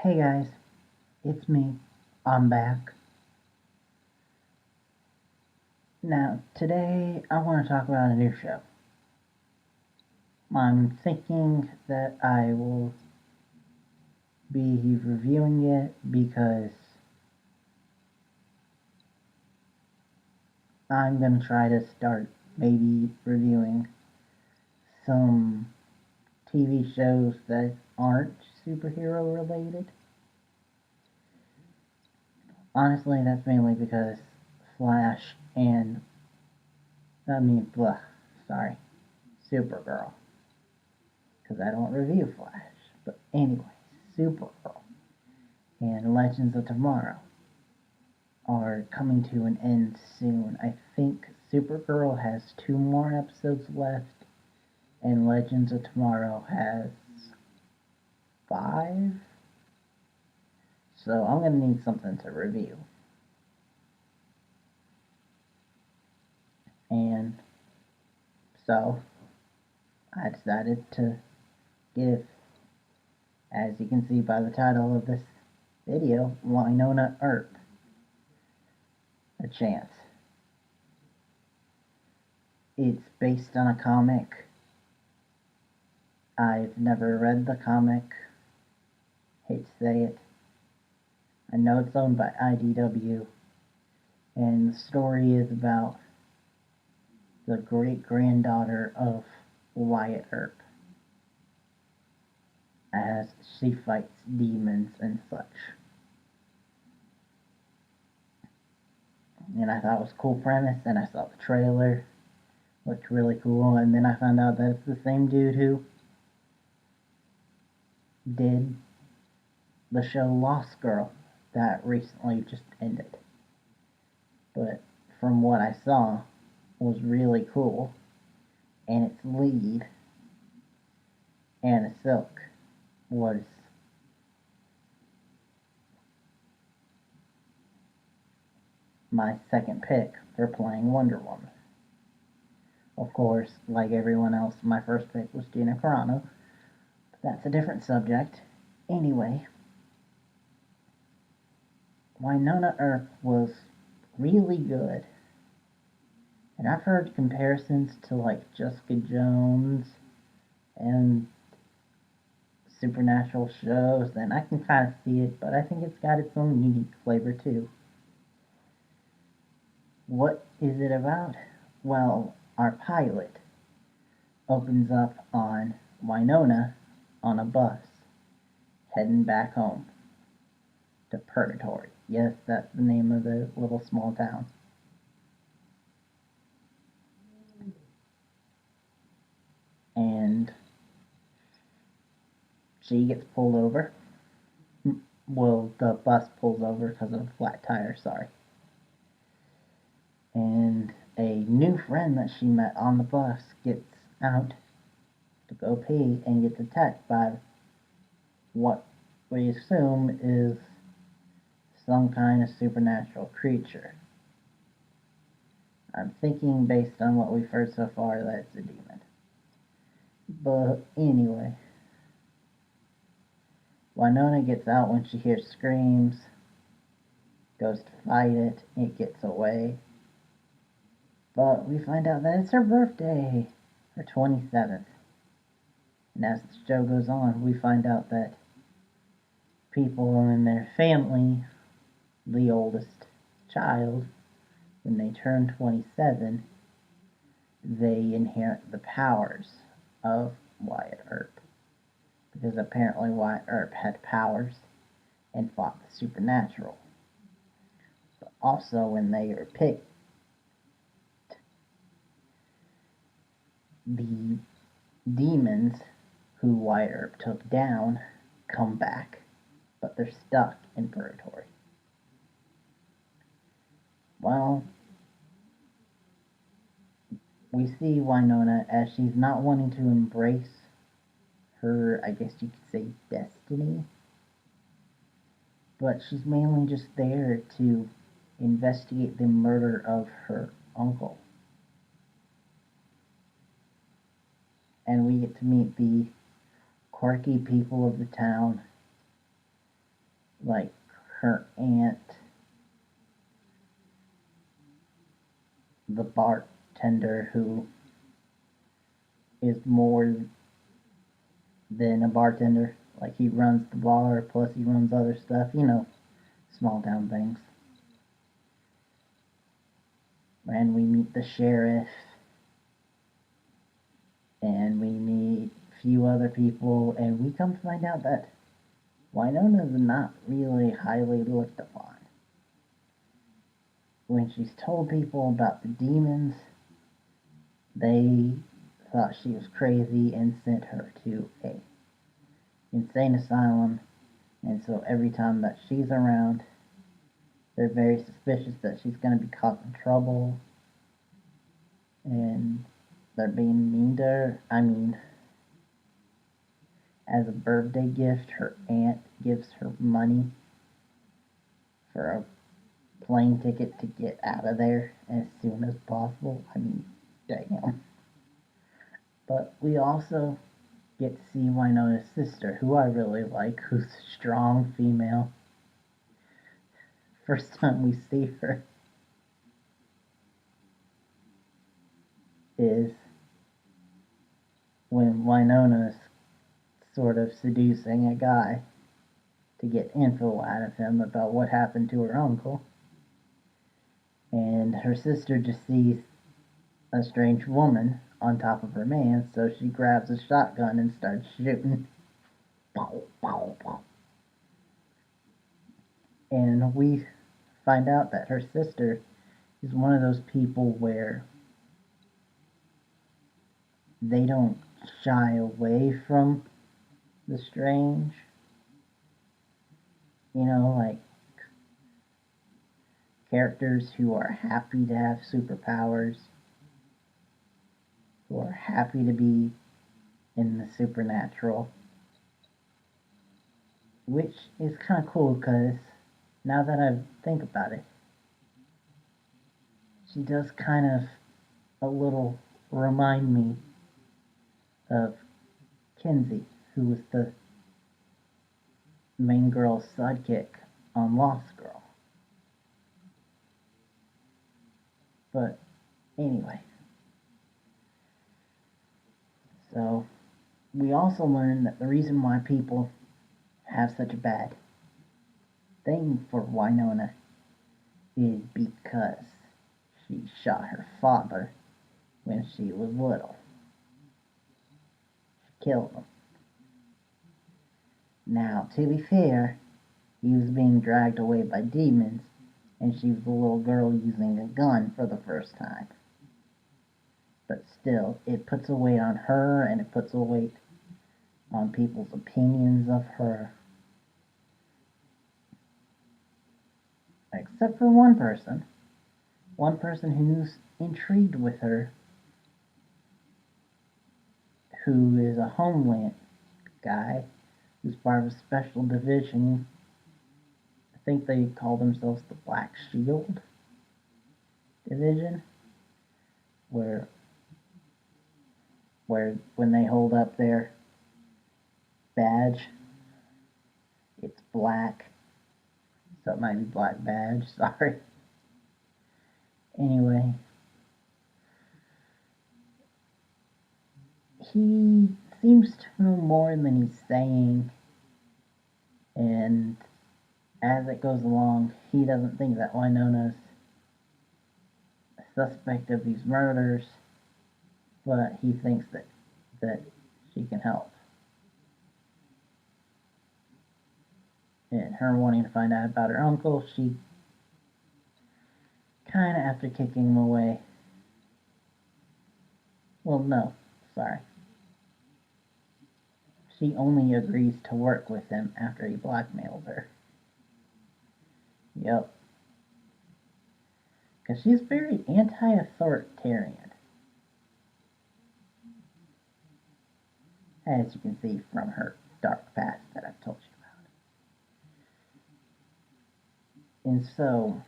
Hey guys, it's me. I'm back. Now, today I want to talk about a new show. I'm thinking that I will be reviewing it because I'm going to try to start maybe reviewing some TV shows that aren't superhero related. Honestly, that's mainly because Flash and, sorry, Supergirl. Because I don't review Flash. But anyway, Supergirl and Legends of Tomorrow are coming to an end soon. I think Supergirl has 2 more episodes left, and Legends of Tomorrow has 5. So I'm going to need something to review. And so I decided to give, as you can see by the title of this video, Wynonna Earp a chance. It's based on a comic. I've never read the comic. Hate to say it. I know it's owned by IDW, and the story is about the great-granddaughter of Wyatt Earp as she fights demons and such. And I thought it was a cool premise, and I saw the trailer. Looked really cool, and then I found out that it's the same dude who did the show Lost Girl that recently just ended. But from what I saw, was really cool, and its lead, Anna Silk, was my second pick for playing Wonder Woman. Of course, like everyone else, my first pick was Gina Carano, but that's a different subject. Anyway, Wynonna Earp was really good. And I've heard comparisons to like Jessica Jones and supernatural shows, and I can kind of see it, but I think it's got its own unique flavor too. What is it about? Well, our pilot opens up on Wynonna on a bus heading back home to Purgatory. Yes, that's the name of the little small town. And she gets pulled over. Well, the bus pulls over because of a flat tire, sorry. And a new friend that she met on the bus gets out to go pee and gets attacked by what we assume is some kind of supernatural creature. I'm thinking, based on what we've heard so far, that it's a demon. But anyway, Wynonna gets out when she hears screams, goes to fight it, it gets away. But we find out that it's her birthday, her 27th. And as the show goes on, we find out that people in their family, the oldest child, when they turn 27, they inherit the powers of Wyatt Earp. Because apparently Wyatt Earp had powers and fought the supernatural. But also, when they are picked, the demons who Wyatt Earp took down come back, but they're stuck in Purgatory. Well, we see Wynonna as she's not wanting to embrace her, I guess you could say, destiny, but she's mainly just there to investigate the murder of her uncle. And we get to meet the quirky people of the town like her aunt, the bartender, who is more than a bartender. Like he runs the bar, plus he runs other stuff, small town things. And we meet the sheriff, and we meet a few other people, and we come to find out that Wynonna's not really highly looked upon. When she's told people about the demons, they thought she was crazy and sent her to a insane asylum, and so every time that she's around, they're very suspicious that she's going to be caught in trouble, and they're being mean to her. I mean, as a birthday gift, her aunt gives her money for a plane ticket to get out of there as soon as possible. I mean, damn. But we also get to see Wynonna's sister, who I really like, who's a strong female. First time we see her is when Wynonna's sort of seducing a guy to get info out of him about what happened to her uncle. And her sister just sees a strange woman on top of her man, so she grabs a shotgun and starts shooting. Pow, pow, pow. And we find out that her sister is one of those people where they don't shy away from the strange. Like characters who are happy to have superpowers, who are happy to be in the supernatural. Which is kind of cool because now that I think about it, she does kind of a little remind me of Kinsey, who was the main girl's sidekick on Lost Girl. But anyway, so we also learned that the reason why people have such a bad thing for Wynonna is because she shot her father when she was little. She killed him. Now, to be fair, he was being dragged away by demons, and she was a little girl using a gun for the first time. But still, it puts a weight on her, and it puts a weight on people's opinions of her. Except for one person. One person who's intrigued with her, who is a Homeland guy, who's part of a special division. I think they call themselves the Black Shield Division, where when they hold up their badge, it's black, so it might be Black Badge, sorry. Anyway, he seems to know more than he's saying, and as it goes along, he doesn't think that Wynonna's a suspect of these murders, but he thinks that she can help. And her wanting to find out about her uncle, she kind of, after kicking him away, well, no, sorry. She only agrees to work with him after he blackmails her. Yep. Because she's very anti-authoritarian. As you can see from her dark past that I've told you about. And so,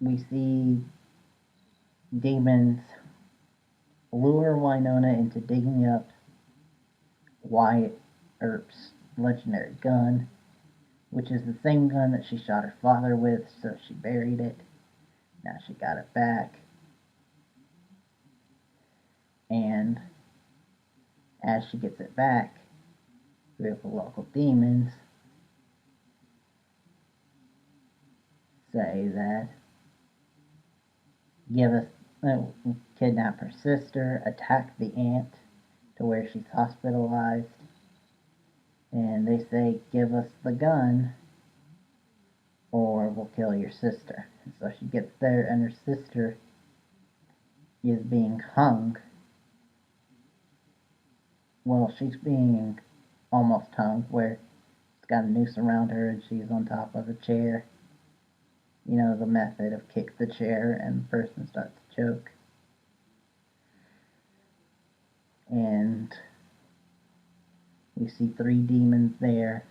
we see demons lure Wynonna into digging up Wyatt Earp's legendary gun, which is the same gun that she shot her father with, so she buried it. Now she got it back. And as she gets it back, three of the local demons say that kidnap her sister, attack the aunt to where she's hospitalized, and they say, give us the gun or we'll kill your sister. And so she gets there and her sister is being hung. Well, she's being almost hung, where she's got a noose around her and she's on top of a chair. You know, the method of kick the chair and the person starts to choke. And we see three demons there.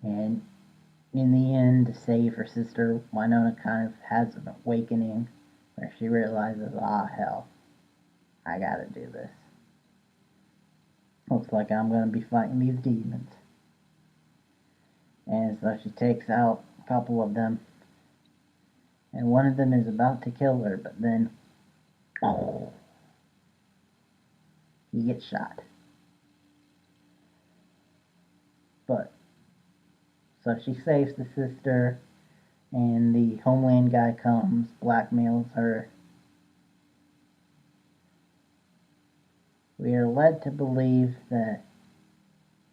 And in the end, to save her sister, Wynonna kind of has an awakening where she realizes, hell, I gotta do this. Looks like I'm gonna be fighting these demons. And so she takes out a couple of them. And one of them is about to kill her, but then, he gets shot. But, so she saves the sister, and the Homeland guy comes, blackmails her. We are led to believe that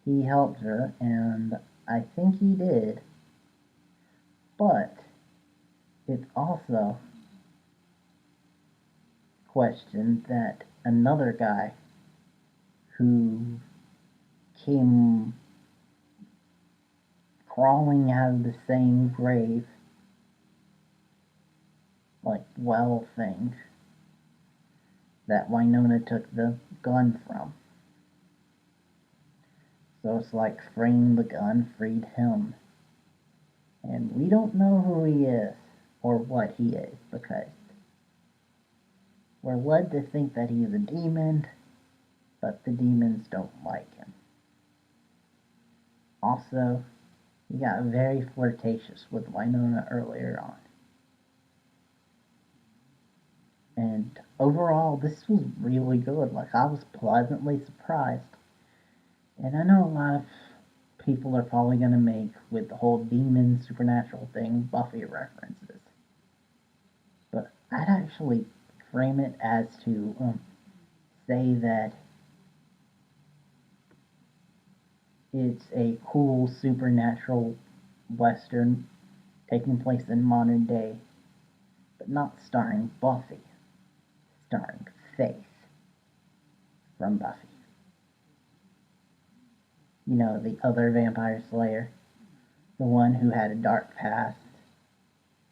he helped her, and I think he did. But it's also questioned that another guy who came crawling out of the same grave, like well thing, that Wynonna took the gun from. So it's like freeing the gun freed him. And we don't know who he is or what he is, because we're led to think that he's a demon, but the demons don't like him. Also, he got very flirtatious with Wynonna earlier on. And overall, this was really good. Like, I was pleasantly surprised. And I know a lot of people are probably going to make, with the whole demon supernatural thing, Buffy references. But I'd actually frame it as to say that it's a cool supernatural western taking place in modern day, but not starring Buffy, starring Faith from Buffy. You know, the other vampire slayer, the one who had a dark past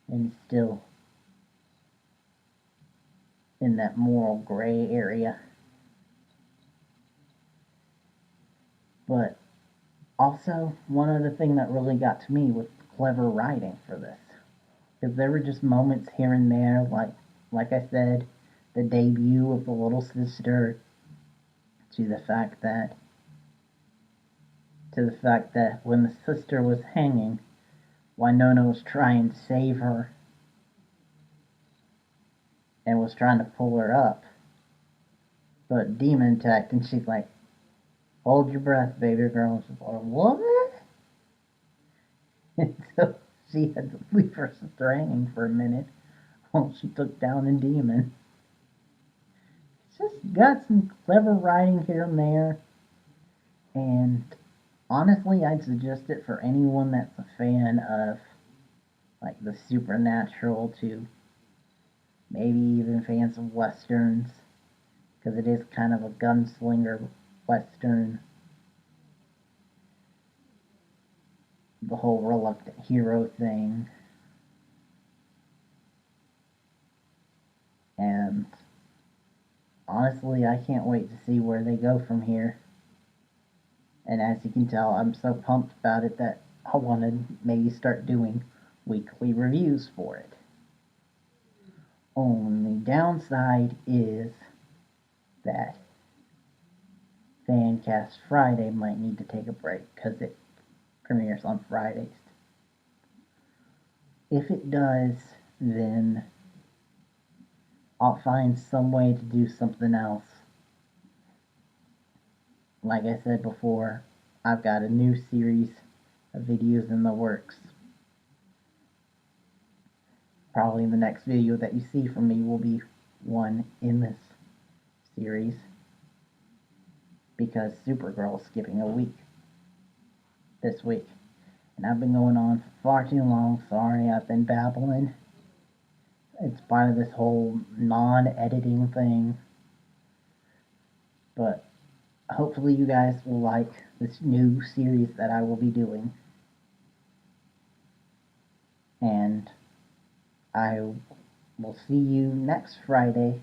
and is still in that moral gray area. But also, one other thing that really got to me was clever writing for this. Because there were just moments here and there, like I said, the debut of the little sister, to the fact that when the sister was hanging, Wynonna was trying to save her and was trying to pull her up. But demon attacked, and she's like, hold your breath, baby girl. And she's like, what? And so she had to leave her sister hanging for a minute while she took down a demon. It's just got some clever writing here and there. And honestly, I'd suggest it for anyone that's a fan of like the supernatural, to maybe even fans of westerns, because it is kind of a gunslinger western. The whole reluctant hero thing. And honestly, I can't wait to see where they go from here. And as you can tell, I'm so pumped about it that I want to maybe start doing weekly reviews for it. Only downside is that Fancast Friday might need to take a break because it premieres on Fridays. If it does, then I'll find some way to do something else. Like I said before, I've got a new series of videos in the works. Probably the next video that you see from me will be one in this series, because Supergirl's skipping a week this week. And I've been going on for far too long. Sorry, I've been babbling. It's part of this whole non-editing thing. But hopefully you guys will like this new series that I will be doing. And I will see you next Friday,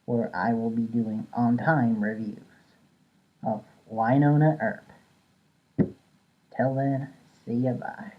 where I will be doing on-time reviews of Wynonna Earp. Till then, see ya, bye.